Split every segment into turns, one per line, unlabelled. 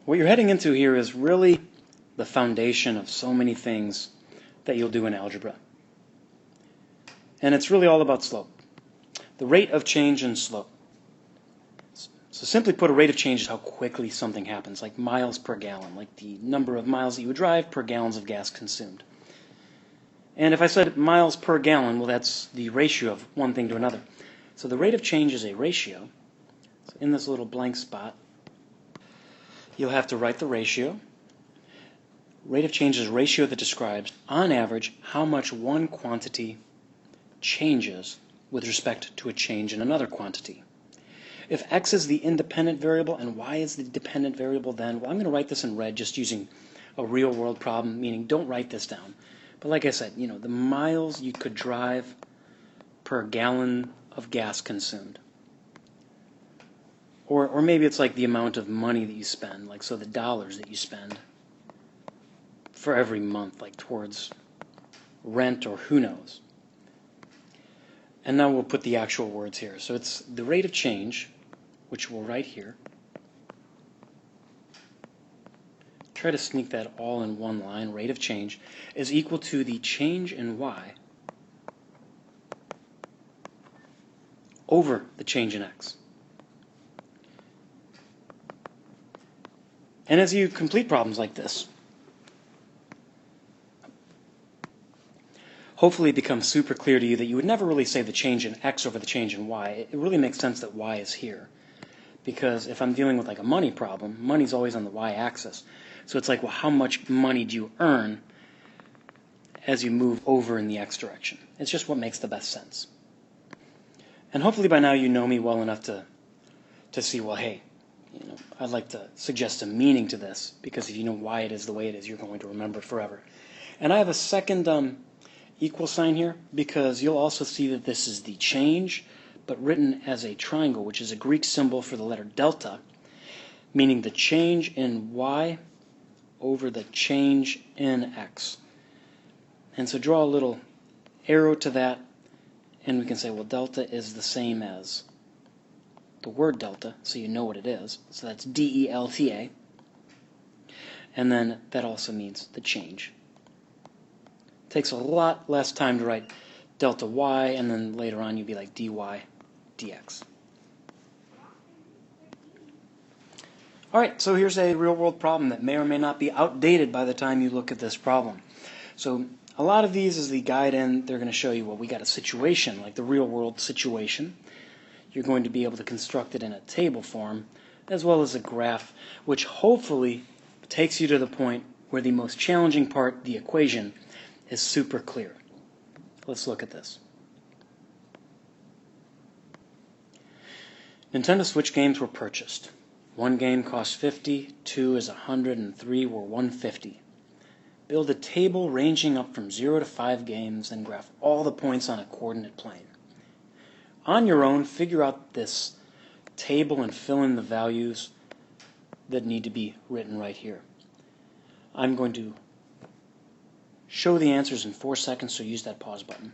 What you're heading into here is really the foundation of so many things that you'll do in algebra. And it's really all about slope. The rate of change in slope. So simply put, a rate of change is how quickly something happens, like miles per gallon, like the number of miles that you would drive per gallons of gas consumed. And if I said miles per gallon, well, that's the ratio of one thing to another. So the rate of change is a ratio. So in this little blank spot, you'll have to write the ratio. Rate of change is a ratio that describes, on average, how much one quantity changes with respect to a change in another quantity. If x is the independent variable and y is the dependent variable, then, well, I'm going to write this in red just using a real-world problem, meaning don't write this down. But like I said, the miles you could drive per gallon of gas consumed. Or maybe it's like the amount of money that you spend, like so the dollars that you spend for every month, like towards rent or who knows. And now we'll put the actual words here. So it's the rate of change, which we'll write here. Try to sneak that all in one line. Rate of change is equal to the change in y over the change in x. And as you complete problems like this, hopefully it becomes super clear to you that you would never really say the change in x over the change in y. It really makes sense that y is here. Because if I'm dealing with like a money problem, money's always on the y-axis. So it's like, well, how much money do you earn as you move over in the x direction? It's just what makes the best sense. And hopefully by now you know me well enough to see, well, hey, I'd like to suggest a meaning to this, because if you know why it is the way it is, you're going to remember it forever. And I have a second equal sign here, because you'll also see that this is the change, but written as a triangle, which is a Greek symbol for the letter delta, meaning the change in y over the change in x. And so draw a little arrow to that, and we can say, well, delta is the same as the word delta, so you know what it is. So that's D-E-L-T-A. And then that also means the change. It takes a lot less time to write delta y, and then later on you'd be like dy dx. All right, so here's a real-world problem that may or may not be outdated by the time you look at this problem. So a lot of these, as the guide in, they're going to show you, well, we got a situation, like the real-world situation. You're going to be able to construct it in a table form, as well as a graph, which hopefully takes you to the point where the most challenging part, the equation, is super clear. Let's look at this. Nintendo Switch games were purchased. One game cost 50, two is 100, and three were 150. Build a table ranging up from 0 to 5 games and graph all the points on a coordinate plane. On your own, figure out this table and fill in the values that need to be written right here. I'm going to show the answers in 4 seconds, so use that pause button.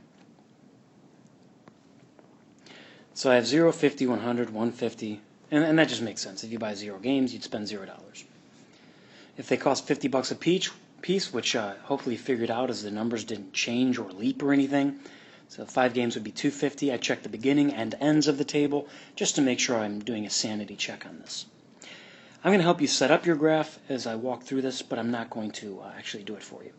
So I have 0, 50, 100, 150, and that just makes sense. If you buy 0 games, you'd spend $0. If they cost $50 a piece, which hopefully you figured out as the numbers didn't change or leap or anything, so 5 games would be $250. I check the beginning and ends of the table just to make sure I'm doing a sanity check on this. I'm going to help you set up your graph as I walk through this, but I'm not going to actually do it for you.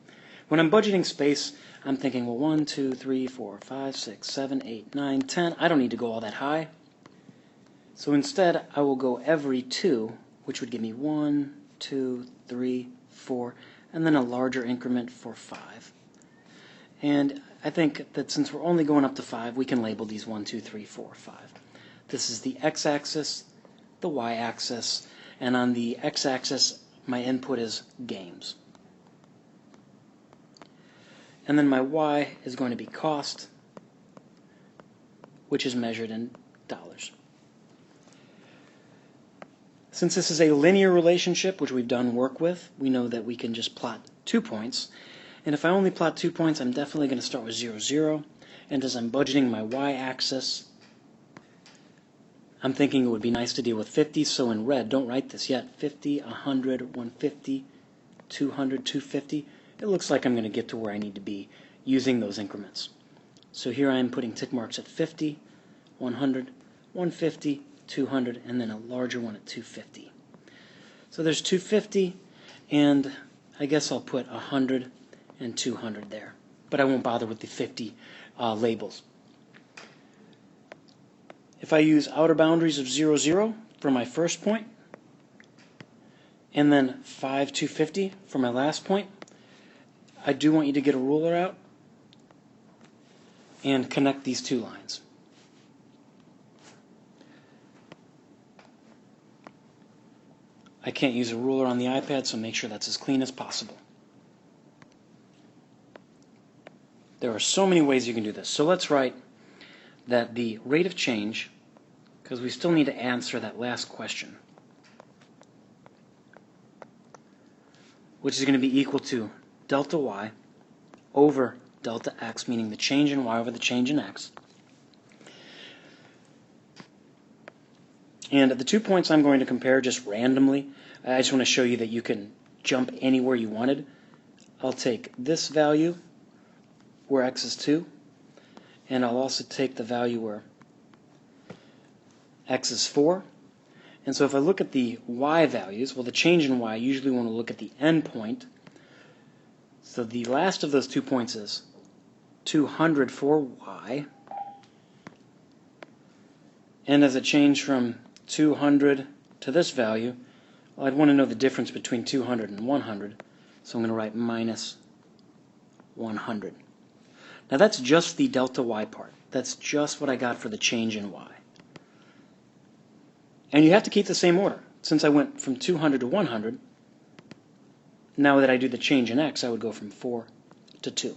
When I'm budgeting space, I'm thinking, well, 1, 2, 3, 4, 5, 6, 7, 8, 9, 10. I don't need to go all that high. So instead, I will go every 2, which would give me 1, 2, 3, 4, and then a larger increment for 5. And I think that since we're only going up to 5, we can label these 1, 2, 3, 4, 5. This is the x-axis, the y-axis, and on the x-axis, my input is games. And then my y is going to be cost, which is measured in dollars. Since this is a linear relationship, which we've done work with, we know that we can just plot 2 points. And if I only plot 2 points, I'm definitely going to start with 0, 0. And as I'm budgeting my y-axis, I'm thinking it would be nice to deal with 50, so in red, don't write this yet, 50, 100, 150, 200, 250. It looks like I'm going to get to where I need to be using those increments. So here I am putting tick marks at 50, 100, 150, 200, and then a larger one at 250. So there's 250, and I guess I'll put 100 and 200 there. But I won't bother with the 50 labels. If I use outer boundaries of 0, 0 for my first point, and then 5, 250 for my last point, I do want you to get a ruler out and connect these two lines. I can't use a ruler on the iPad, so make sure that's as clean as possible. There are so many ways you can do this. So let's write that the rate of change, because we still need to answer that last question, which is going to be equal to delta y over delta x, meaning the change in y over the change in x. And the 2 points I'm going to compare just randomly, I just want to show you that you can jump anywhere you wanted. I'll take this value where x is 2, and I'll also take the value where x is 4. And so if I look at the y values, well, the change in y, I usually want to look at the end point. So the last of those 2 points is 200 for y. And as it changed from 200 to this value, well, I'd want to know the difference between 200 and 100. So I'm going to write minus 100. Now that's just the delta y part. That's just what I got for the change in y. And you have to keep the same order. Since I went from 200 to 100, now that I do the change in x, I would go from 4 to 2.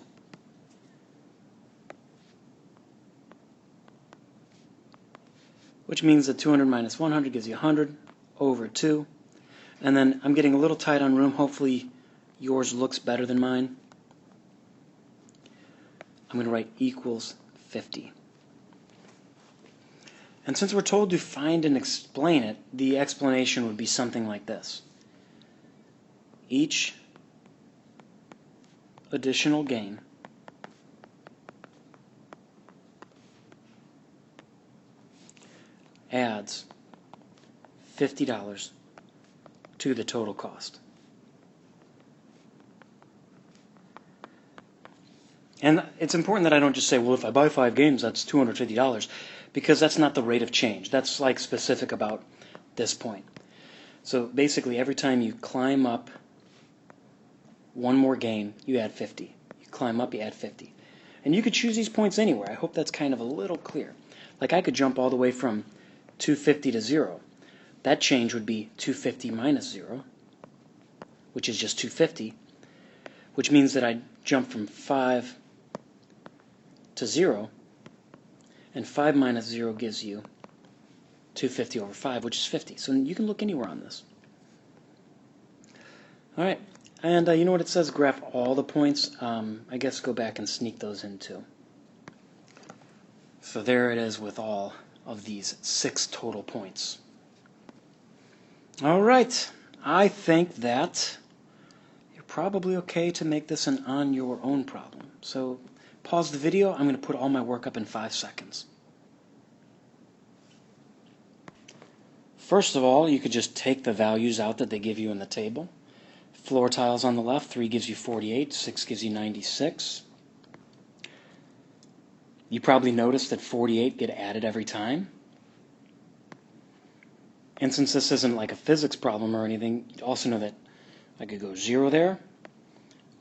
Which means that 200 minus 100 gives you 100 over 2. And then I'm getting a little tight on room. Hopefully yours looks better than mine. I'm going to write equals 50. And since we're told to find and explain it, the explanation would be something like this. Each additional gain adds $50 to the total cost. And it's important that I don't just say, well, if I buy 5 games, that's $250, because that's not the rate of change. That's like specific about this point. So basically, every time you climb up one more game, you add 50. You climb up, you add 50. And you could choose these points anywhere. I hope that's kind of a little clear. Like I could jump all the way from 250 to 0. That change would be 250 minus 0, which is just 250, which means that I jump from 5 to 0, and 5 minus 0 gives you 250 over 5, which is 50. So you can look anywhere on this. All right, and you know what it says? Graph all the points. I guess go back and sneak those in too. So there it is with all of these 6 total points. All right, I think that you're probably okay to make this an on your own problem. So pause the video. I'm going to put all my work up in 5 seconds. First of all, you could just take the values out that they give you in the table. Floor tiles on the left, 3 gives you 48, 6 gives you 96. You probably noticed that 48 get added every time. And since this isn't like a physics problem or anything, you also know that I could go 0 there,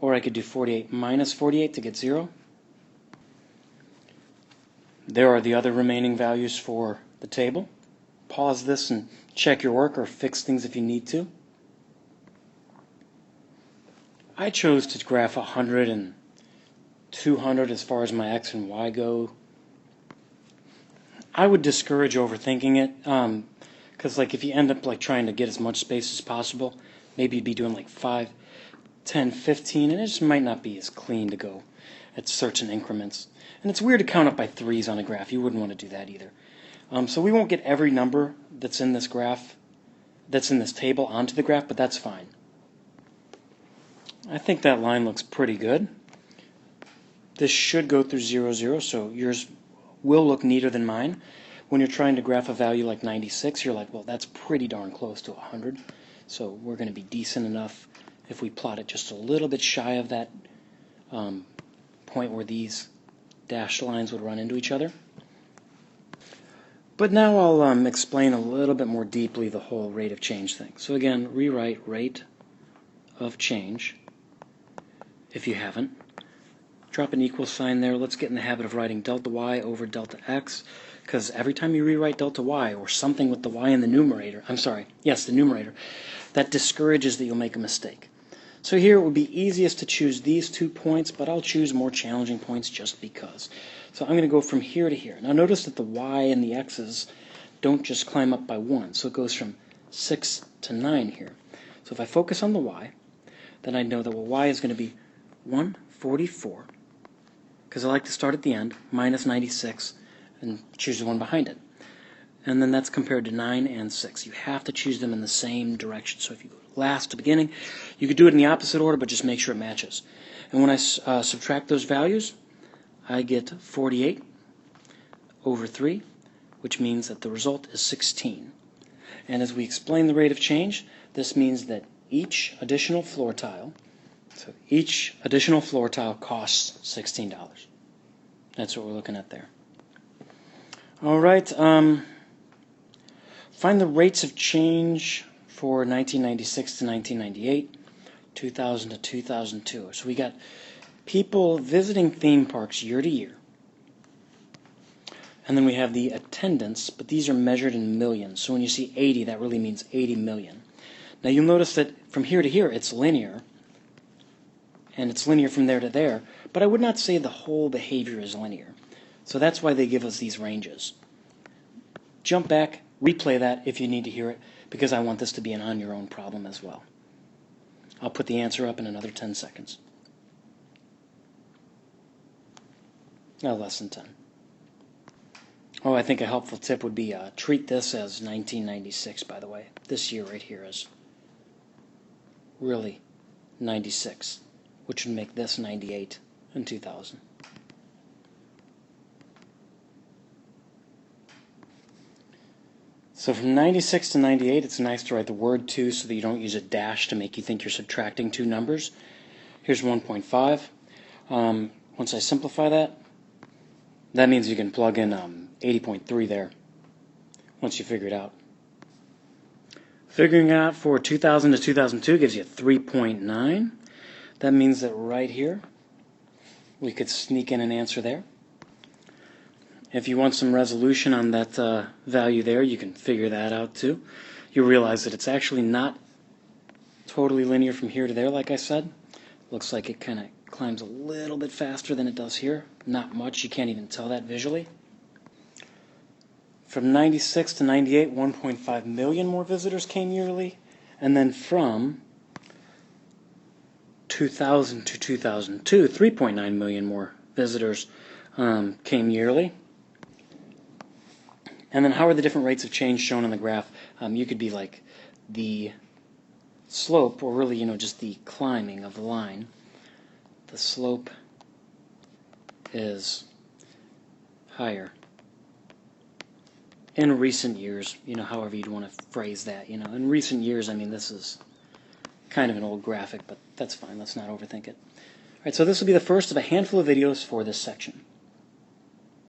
or I could do 48 minus 48 to get 0. There are the other remaining values for the table. Pause this and check your work or fix things if you need to. I chose to graph 100 and 200 as far as my x and y go. I would discourage overthinking it, because like if you end up like trying to get as much space as possible, maybe you'd be doing like 5, 10, 15, and it just might not be as clean to go at certain increments. And it's weird to count up by 3s on a graph. You wouldn't want to do that either. So we won't get every number that's in this graph, that's in this table, onto the graph, but that's fine. I think that line looks pretty good. This should go through 0, 0, so yours will look neater than mine. When you're trying to graph a value like 96, you're like, well, that's pretty darn close to 100. So we're going to be decent enough if we plot it just a little bit shy of that point where these dashed lines would run into each other. But now I'll explain a little bit more deeply the whole rate of change thing. So again, rewrite rate of change if you haven't. Drop an equal sign there. Let's get in the habit of writing delta y over delta x, because every time you rewrite delta y or something with the y in the numerator, the numerator, that discourages that you'll make a mistake. So here it would be easiest to choose these 2 points, but I'll choose more challenging points just because. So I'm going to go from here to here. Now notice that the y and the x's don't just climb up by 1, so it goes from 6 to 9 here. So if I focus on the y, then I know that y is going to be 144, because I like to start at the end, minus 96, and choose the one behind it. And then that's compared to 9 and 6. You have to choose them in the same direction. So if you go last to beginning, you could do it in the opposite order, but just make sure it matches. And when I subtract those values, I get 48 over 3, which means that the result is 16. And as we explain the rate of change, this means that each additional floor tile costs $16. That's what we're looking at there. All right. Find the rates of change for 1996 to 1998, 2000 to 2002. So we got people visiting theme parks year to year. And then we have the attendance, but these are measured in millions. So when you see 80, that really means 80 million. Now you'll notice that from here to here, it's linear. And it's linear from there to there. But I would not say the whole behavior is linear. So that's why they give us these ranges. Jump back, replay that if you need to hear it, because I want this to be an on-your-own problem as well. I'll put the answer up in another 10 seconds. No, less than 10. Oh, I think a helpful tip would be treat this as 1996, by the way. This year right here is really 96, which would make this 98 and 2000. So from 96 to 98, it's nice to write the word 2 so that you don't use a dash to make you think you're subtracting two numbers. Here's 1.5. Once I simplify that, that means you can plug in 80.3 there once you figure it out. Figuring out for 2000 to 2002 gives you 3.9. That means that right here we could sneak in an answer there. If you want some resolution on that value there, you can figure that out too. You realize that it's actually not totally linear from here to there, like I said. Looks like it kind of climbs a little bit faster than it does here. Not much. You can't even tell that visually. From 96 to 98, 1.5 million more visitors came yearly. And then from 2000 to 2002, 3.9 million more visitors came yearly. And then how are the different rates of change shown on the graph? You could be like the slope, or really, just the climbing of the line. The slope is higher in recent years, however you'd want to phrase that. In recent years, I mean, this is kind of an old graphic, but that's fine. Let's not overthink it. All right, so this will be the first of a handful of videos for this section.